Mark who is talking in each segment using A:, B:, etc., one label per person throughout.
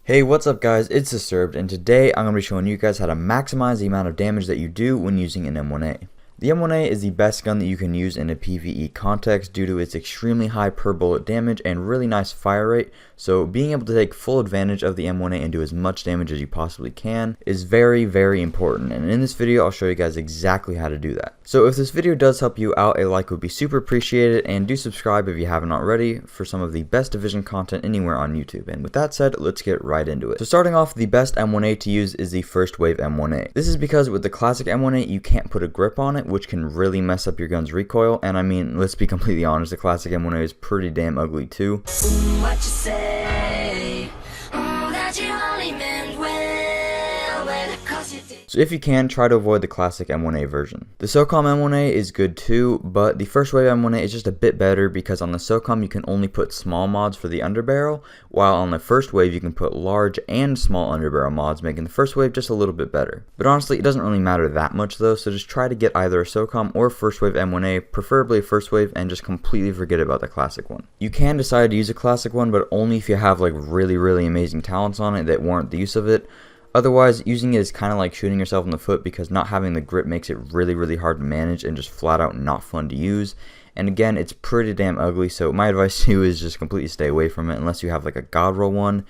A: Hey, what's up guys, it's Disturbed, and today I'm going to be showing you guys how to maximize the amount of damage that you do when using an M1A. The M1A is the best gun that you can use in a PvE context due to its extremely high per bullet damage and really nice fire rate, so being able to take full advantage of the M1A and do as much damage as you possibly can is very important, and in this video I'll show you guys exactly how to do that. So if this video does help you out, a like would be super appreciated, and do subscribe if you haven't already for some of the best Division content anywhere on YouTube. And with that said, let's get right into it. So starting off, the best M1A to use is the first wave M1A. This is because with the classic M1A you can't put a grip on it, which can really mess up your gun's recoil, and I mean, let's be completely honest, the classic M1A is pretty damn ugly too.
B: What you say? That you only meant well, cause you did.
A: So if you can, try to avoid the classic M1A version. The SOCOM M1A is good too, but the first wave M1A is just a bit better because on the SOCOM you can only put small mods for the underbarrel, while on the first wave you can put large and small underbarrel mods, making the first wave just a little bit better. But honestly, it doesn't really matter that much though, so just try to get either a SOCOM or first wave M1A, preferably a first wave, and just completely forget about the classic one. You can decide to use a classic one, but only if you have like really amazing talents on it that warrant the use of it. Otherwise, using it is kind of like shooting yourself in the foot because not having the grip makes it really hard to manage and just flat out not fun to use. And again, it's pretty damn ugly, so my advice to you is just completely stay away from it unless you have like a god roll one.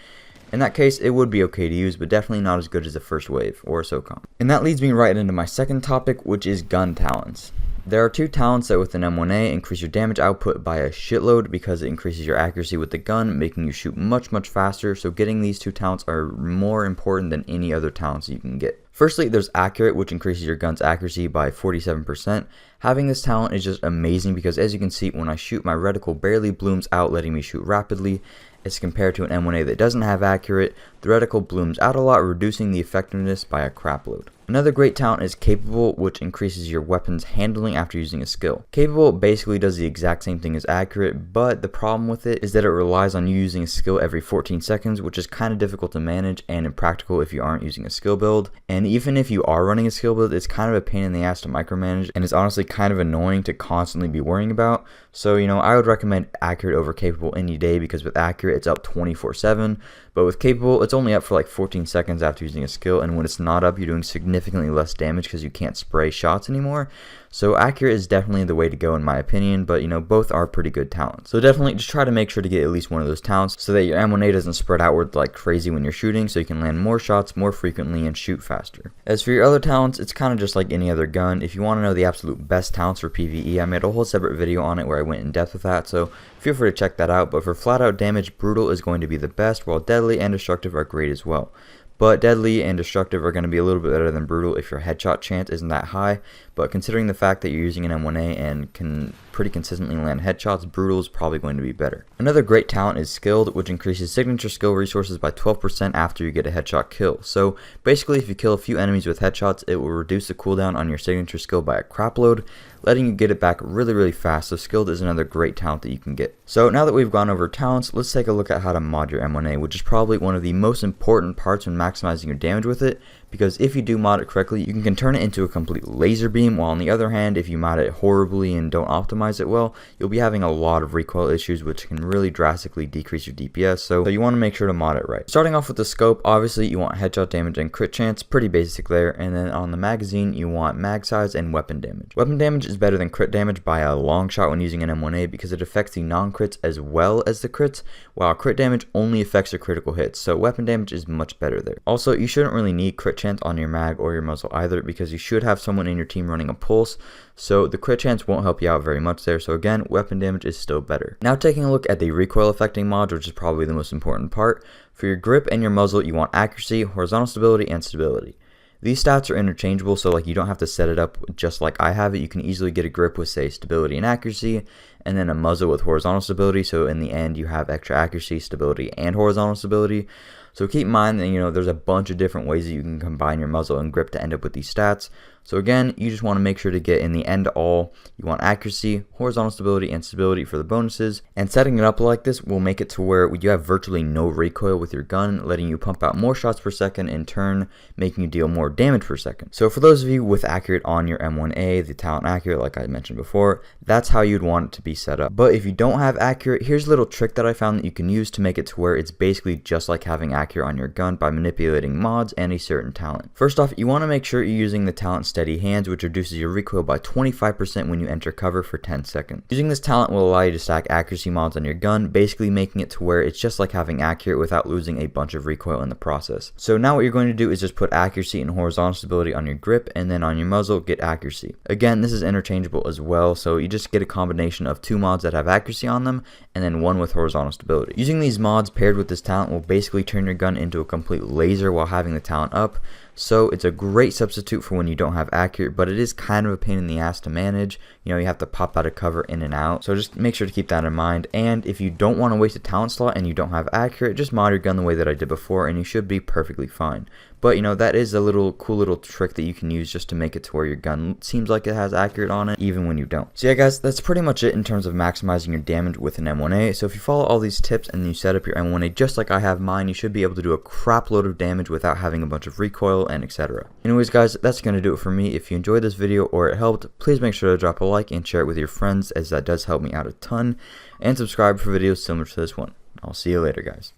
A: In that case, it would be okay to use, but definitely not as good as the first wave or a SOCOM. And that leads me right into my second topic, which is gun talents. There are two talents that with an M1A increase your damage output by a shitload because it increases your accuracy with the gun, making you shoot much faster, so getting these two talents are more important than any other talents you can get. Firstly, there's Accurate, which increases your gun's accuracy by 47%. Having this talent is just amazing because as you can see, when I shoot, my reticle barely blooms out, letting me shoot rapidly. As compared to an M1A that doesn't have Accurate, the reticle blooms out a lot, reducing the effectiveness by a crapload. Another great talent is Capable, which increases your weapon's handling after using a skill. Capable basically does the exact same thing as Accurate, but the problem with it is that it relies on you using a skill every 14 seconds, which is kind of difficult to manage and impractical if you aren't using a skill build. And even if you are running a skill build, it's kind of a pain in the ass to micromanage, and it's honestly kind of annoying to constantly be worrying about. So, I would recommend Accurate over Capable any day because with Accurate it's up 24/7, but with Capable it's only up for like 14 seconds after using a skill, and when it's not up you're doing significantly less damage because you can't spray shots anymore. So Accurate is definitely the way to go in my opinion, but both are pretty good talents. So definitely just try to make sure to get at least one of those talents so that your M1A doesn't spread outward like crazy when you're shooting, so you can land more shots more frequently and shoot faster. As for your other talents, it's kind of just like any other gun. If you want to know the absolute best talents for PvE, I made a whole separate video on it where I went in depth with that, so feel free to check that out. But for flat out damage, Brutal is going to be the best, while Deadly and Destructive are great as well. But Deadly and Destructive are going to be a little bit better than Brutal if your headshot chance isn't that high, but considering the fact that you're using an M1A and can pretty consistently land headshots, Brutal is probably going to be better. Another great talent is Skilled, which increases signature skill resources by 12% after you get a headshot kill. So basically if you kill a few enemies with headshots, it will reduce the cooldown on your signature skill by a crapload, letting you get it back really fast. So Skilled is another great talent that you can get. So now that we've gone over talents, let's take a look at how to mod your M1A, which is probably one of the most important parts when maximizing your damage with it, because if you do mod it correctly, you can turn it into a complete laser beam, while on the other hand, if you mod it horribly and don't optimize it well, you'll be having a lot of recoil issues, which can really drastically decrease your DPS, so you want to make sure to mod it right. Starting off with the scope, obviously you want headshot damage and crit chance, pretty basic there, and then on the magazine you want mag size and weapon damage. Weapon damage is better than crit damage by a long shot when using an M1A because it affects the non-crits as well as the crits, while crit damage only affects the critical hits, so weapon damage is much better there. Also, you shouldn't really need crit chance on your mag or your muzzle either because you should have someone in your team running a pulse, so the crit chance won't help you out very much there. So again, weapon damage is still better. Now taking a look at the recoil affecting mods, which is probably the most important part. For your grip and your muzzle, you want accuracy, horizontal stability, and stability. These stats are interchangeable, so like you don't have to set it up just like I have it. You can easily get a grip with say stability and accuracy, and then a muzzle with horizontal stability, so in the end you have extra accuracy, stability, and horizontal stability. So keep in mind that there's a bunch of different ways that you can combine your muzzle and grip to end up with these stats. So again, you just want to make sure to get in the end all. You want accuracy, horizontal stability, and stability for the bonuses. And setting it up like this will make it to where you have virtually no recoil with your gun, letting you pump out more shots per second, in turn making you deal more damage per second. So for those of you with accurate on your M1A, the talent accurate like I mentioned before, that's how you'd want it to be set up. But if you don't have accurate, here's a little trick that I found that you can use to make it to where it's basically just like having accurate on your gun by manipulating mods and a certain talent. First off, you want to make sure you're using the talent Steady Hands, which reduces your recoil by 25% when you enter cover for 10 seconds. Using this talent will allow you to stack accuracy mods on your gun, basically making it to where it's just like having accurate without losing a bunch of recoil in the process. So now what you're going to do is just put accuracy and horizontal stability on your grip, and then on your muzzle get accuracy. Again, this is interchangeable as well, so you just get a combination of 2 mods that have accuracy on them and then 1 with horizontal stability. Using these mods paired with this talent will basically turn your gun into a complete laser while having the talent up. So it's a great substitute for when you don't have accurate, but it is kind of a pain in the ass to manage. You know, you have to pop out of cover in and out. So just make sure to keep that in mind. And if you don't want to waste a talent slot and you don't have accurate, just mod your gun the way that I did before and you should be perfectly fine. But you know, that is a cool little trick that you can use just to make it to where your gun seems like it has accurate on it, even when you don't. So yeah guys, that's pretty much it in terms of maximizing your damage with an M1A. So if you follow all these tips and you set up your M1A just like I have mine, you should be able to do a crap load of damage without having a bunch of recoil and etc. Anyways guys, that's going to do it for me. If you enjoyed this video or it helped, please make sure to drop a like and share it with your friends, as that does help me out a ton. And subscribe for videos similar to this one. I'll see you later guys.